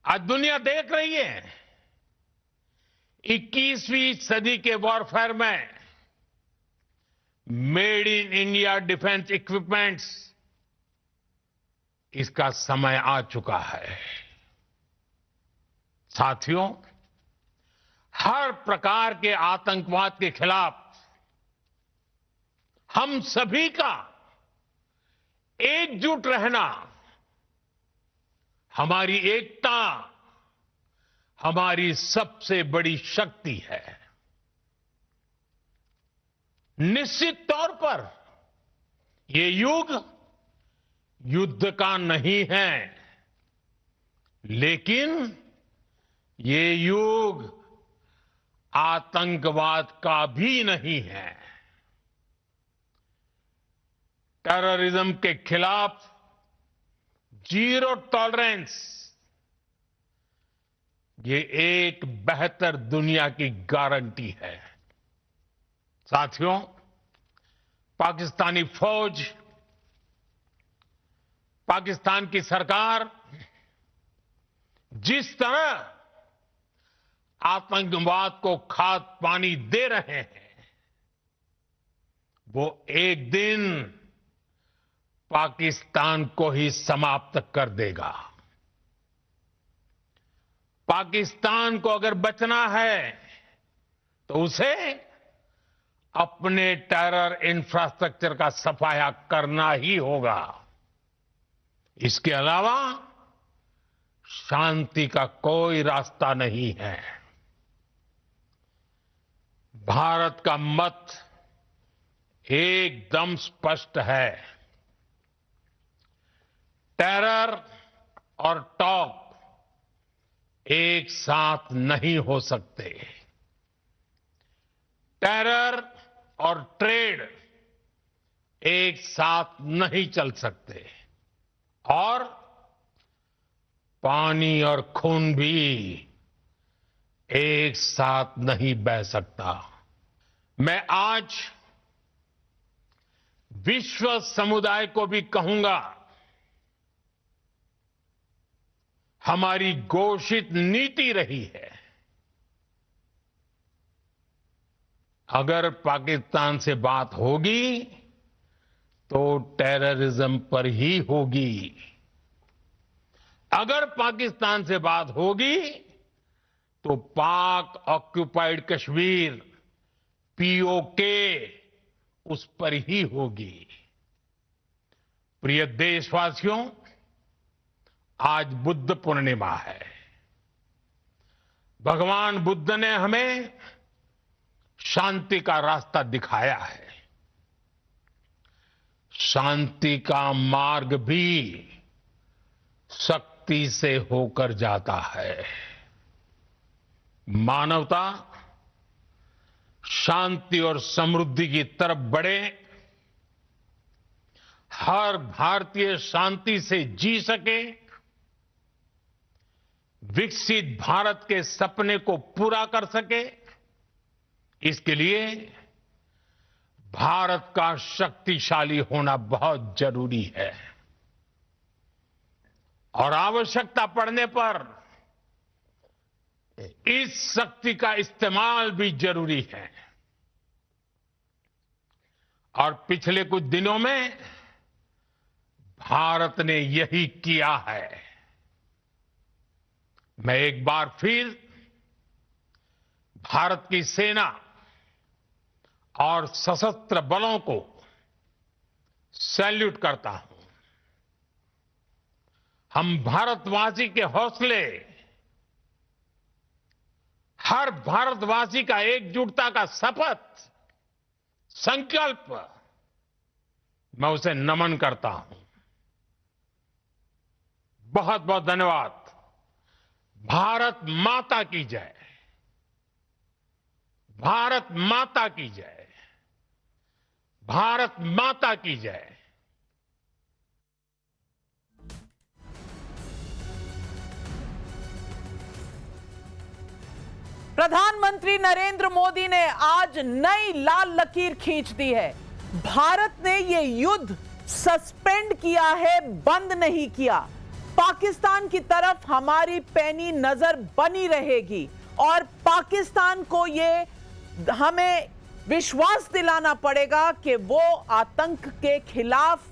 आज दुनिया देख रही है 21वीं सदी के वॉरफेयर में made in India defence equipments, इसका समय आ चुका है। साथियों, हर प्रकार के आतंकवाद के खिलाफ हम सभी का एकजुट रहना हमारी एकता, हमारी सबसे बड़ी शक्ति है। निश्चित तौर पर ये युग युद्ध का नहीं है, लेकिन ये युग आतंकवाद का भी नहीं है। टेररिज्म के खिलाफ जीरो टॉलरेंस, ये एक बेहतर दुनिया की गारंटी है। साथियों, पाकिस्तानी फौज, पाकिस्तान की सरकार जिस तरह आतंकवाद को खाद पानी दे रहे हैं, वो एक दिन पाकिस्तान को ही समाप्त कर देगा। पाकिस्तान को अगर बचना है तो उसे अपने टेरर इंफ्रास्ट्रक्चर का सफाया करना ही होगा। इसके अलावा शांति का कोई रास्ता नहीं है। भारत का मत एकदम स्पष्ट है। टेरर और टॉप एक साथ नहीं हो सकते। टेरर और ट्रेड एक साथ नहीं चल सकते, और पानी और खून भी एक साथ नहीं बह सकता। मैं आज विश्व समुदाय को भी कहूंगा, हमारी घोषित नीति रही है, अगर पाकिस्तान से बात होगी तो टेररिज्म पर ही होगी। अगर पाकिस्तान से बात होगी तो पाक ऑक्युपाइड कश्मीर, पीओके, उस पर ही होगी। प्रिय देशवासियों, आज बुद्ध पूर्णिमा है। भगवान बुद्ध ने हमें शांति का रास्ता दिखाया है। शांति का मार्ग भी शक्ति से होकर जाता है। मानवता शांति और समृद्धि की तरफ बढ़े, हर भारतीय शांति से जी सके, विकसित भारत के सपने को पूरा कर सके, इसके लिए भारत का शक्तिशाली होना बहुत जरूरी है। और आवश्यकता पड़ने पर इस शक्ति का इस्तेमाल भी जरूरी है। और पिछले कुछ दिनों में भारत ने यही किया है। मैं एक बार फिर भारत की सेना और सशस्त्र बलों को सैल्यूट करता हूं। हम भारतवासी के हौसले, हर भारतवासी का एकजुटता का शपथ, संकल्प, मैं उसे नमन करता हूं। बहुत बहुत धन्यवाद। भारत माता की जय। भारत माता की जय। भारत माता की जय। प्रधानमंत्री नरेंद्र मोदी ने आज नई लाल लकीर खींच दी है। भारत ने यह युद्ध सस्पेंड किया है, बंद नहीं किया। पाकिस्तान की तरफ हमारी पैनी नजर बनी रहेगी और पाकिस्तान को ये हमें विश्वास दिलाना पड़ेगा कि वो आतंक के खिलाफ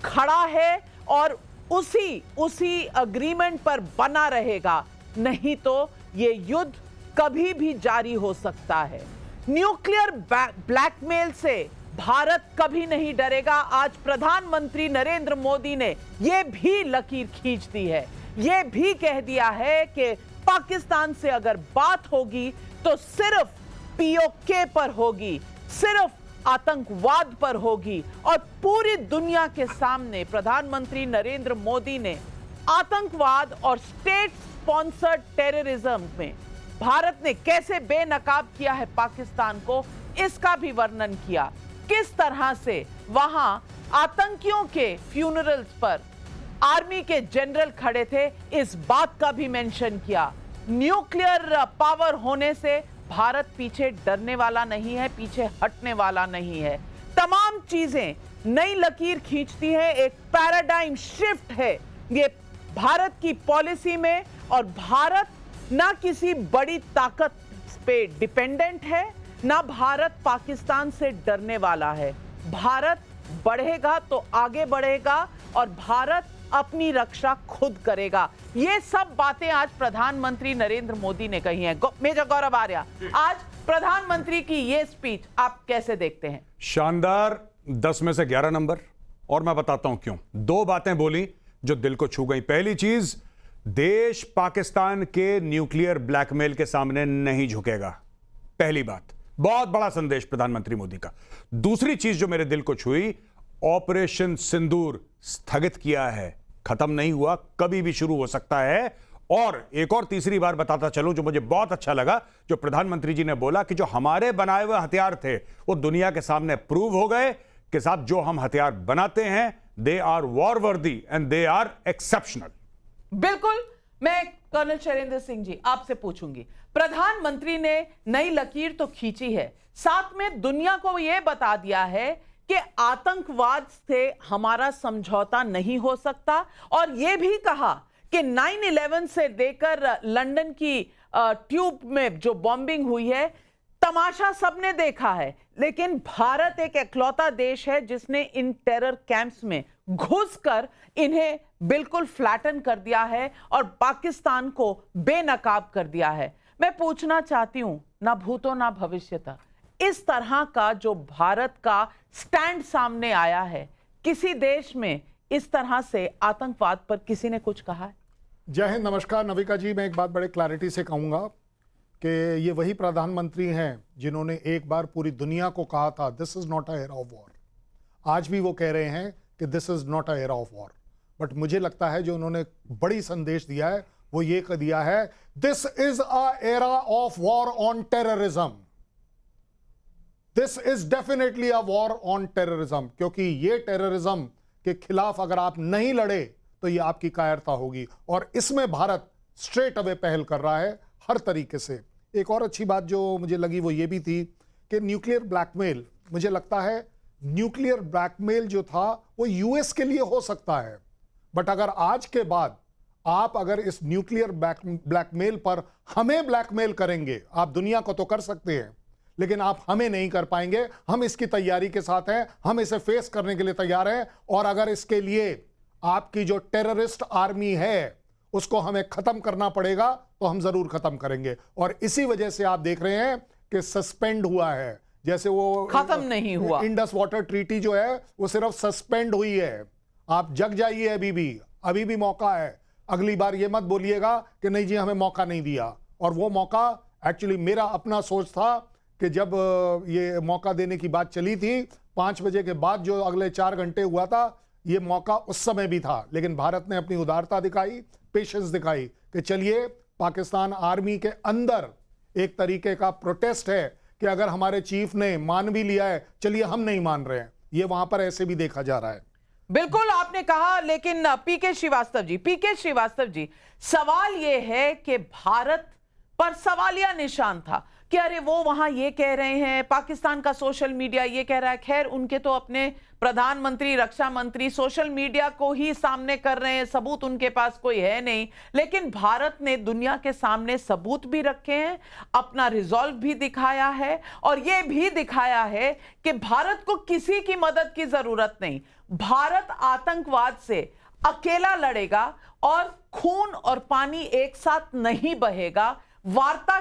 खड़ा है और उसी अग्रीमेंट पर बना रहेगा, नहीं तो ये युद्ध कभी भी जारी हो सकता है। न्यूक्लियर ब्लैकमेल से भारत कभी नहीं डरेगा। आज प्रधानमंत्री नरेंद्र मोदी ने यह भी लकीर खींच दी है, यह भी कह दिया है कि पाकिस्तान से अगर बात होगी तो सिर्फ पीओके पर होगी, सिर्फ आतंकवाद पर होगी। और पूरी दुनिया के सामने प्रधानमंत्री नरेंद्र मोदी ने आतंकवाद और स्टेट स्पॉन्सर्ड टेररिज्म में भारत ने कैसे बेनकाब किया है पाकिस्तान को, इसका भी वर्णन किया। किस तरह से वहां आतंकियों के फ्यूनरल्स पर आर्मी के जनरल खड़े थे, इस बात का भी मेंशन किया। न्यूक्लियर पावर होने से भारत पीछे डरने वाला नहीं है, पीछे हटने वाला नहीं है। तमाम चीजें नई लकीर खींचती है, एक पैराडाइम शिफ्ट है ये भारत की पॉलिसी में। और भारत ना किसी बड़ी ताकत पे डिपेंडेंट है, ना भारत पाकिस्तान से डरने वाला है। भारत बढ़ेगा तो आगे बढ़ेगा और भारत अपनी रक्षा खुद करेगा। ये सब बातें आज प्रधानमंत्री नरेंद्र मोदी ने कही हैं। मेजर गौरव आर्या, आज प्रधानमंत्री की ये स्पीच आप कैसे देखते हैं? शानदार, 10 में से 11 नंबर। और मैं बताता हूं क्यों। 2 बातें बोली जो दिल को छू गई। पहली चीज, देश पाकिस्तान के न्यूक्लियर ब्लैकमेल के सामने नहीं झुकेगा। पहली बात, बहुत बड़ा संदेश प्रधानमंत्री मोदी का। दूसरी चीज जो मेरे दिल को छुई, ऑपरेशन सिंदूर स्थगित किया है, खत्म नहीं हुआ, कभी भी शुरू हो सकता है। और एक और तीसरी बार बताता चलूं जो मुझे बहुत अच्छा लगा, जो प्रधानमंत्री जी ने बोला कि जो हमारे बनाए हुए हथियार थे वो दुनिया के सामने प्रूव हो गए कि साहब जो हम हथियार बनाते हैं दे आर वॉर वर्दी एंड दे आर एक्सेप्शनल। बिल्कुल। मैं कर्नल शैलेंद्र सिंह जी आपसे पूछूंगी, प्रधानमंत्री ने नई लकीर तो खींची है, साथ में दुनिया को यह बता दिया है कि आतंकवाद से हमारा समझौता नहीं हो सकता और यह भी कहा कि 9/11 से लेकर लंदन की ट्यूब में जो बॉम्बिंग हुई है, तमाशा सबने देखा है, लेकिन भारत एक इकलौता देश है जिसने इन टेरर कैंप्स में घुसकर इन्हें बिल्कुल फ्लैटन कर दिया है और पाकिस्तान को बेनकाब कर दिया है। मैं पूछना चाहती हूं, ना भूतो ना भविष्यता, इस तरह का जो भारत का स्टैंड सामने आया है, किसी देश में इस तरह से आतंकवाद पर किसी ने कुछ कहा है? जय हिंद, नमस्कार। नविका जी, मैं एक बात बड़े क्लैरिटी से कहूंगा कि ये वही प्रधानमंत्री हैं जिन्होंने एक बार पूरी दुनिया को कहा था this is not a era of war. आज भी वो कह रहे हैं कि this is not a era of war. But मुझे लगता है जो उन्होंने बड़ी संदेश दिया है वो ये कह दिया है this is a era of war on terrorism. This is definitely a war on terrorism, क्योंकि ये टेररिज्म के खिलाफ अगर आप नहीं लड़े तो ये आपकी कायरता होगी। और इसमें भारत स्ट्रेट अवे पहल कर रहा है हर तरीके से। एक और अच्छी बात जो मुझे लगी वो ये भी थी कि न्यूक्लियर ब्लैकमेल, मुझे लगता है न्यूक्लियर ब्लैकमेल जो था वो यूएस के लिए हो सकता है, बट अगर आज के बाद आप अगर इस न्यूक्लियर ब्लैकमेल पर हमें ब्लैकमेल करेंगे, आप दुनिया को तो कर सकते हैं लेकिन आप हमें नहीं कर पाएंगे। हम इसकी तैयारी के साथ हैं, हम इसे फेस करने के लिए तैयार हैं। और अगर इसके लिए आपकी जो टेररिस्ट आर्मी है उसको हमें खत्म करना पड़ेगा तो हम जरूर खत्म करेंगे। और इसी वजह से आप देख रहे हैं कि सस्पेंड हुआ है, जैसे वो खत्म नहीं हुआ। इंडस वाटर ट्रीटी जो है वो सिर्फ सस्पेंड हुई है। आप जग जाइए, अभी भी मौका है। अगली बार ये मत बोलिएगा कि नहीं जी हमें मौका नहीं दिया। और वो मौका एक्चुअली मेरा अपना सोच था कि जब ये मौका देने की बात चली थी 5 बजे के बाद जो अगले 4 घंटे हुआ था, ये मौका उस समय भी था। लेकिन भारत ने अपनी उदारता दिखाई, पेशेंस दिखाई कि चलिए पाकिस्तान आर्मी के अंदर एक तरीके का प्रोटेस्ट है कि अगर हमारे चीफ ने मान भी लिया है, चलिए हम नहीं मान रहे हैं। ये वहां पर ऐसे भी देखा जा रहा है। बिल्कुल आपने कहा, लेकिन पीके श्रीवास्तव जी, सवाल यह है कि भारत पर सवालिया निशान था कि अरे वो वहां ये कह रहे हैं, पाकिस्तान का सोशल मीडिया ये कह रहा है। खैर, उनके तो अपने प्रधानमंत्री, रक्षा मंत्री सोशल मीडिया को ही सामने कर रहे हैं, सबूत उनके पास कोई है नहीं। लेकिन भारत ने दुनिया के सामने सबूत भी रखे हैं, अपना रिजॉल्व भी दिखाया है और यह भी दिखाया है कि भारत को किसी की मदद की जरूरत नहीं। भारत आतंकवाद से अकेला लड़ेगा और खून और पानी एक साथ नहीं बहेगा। वार्ता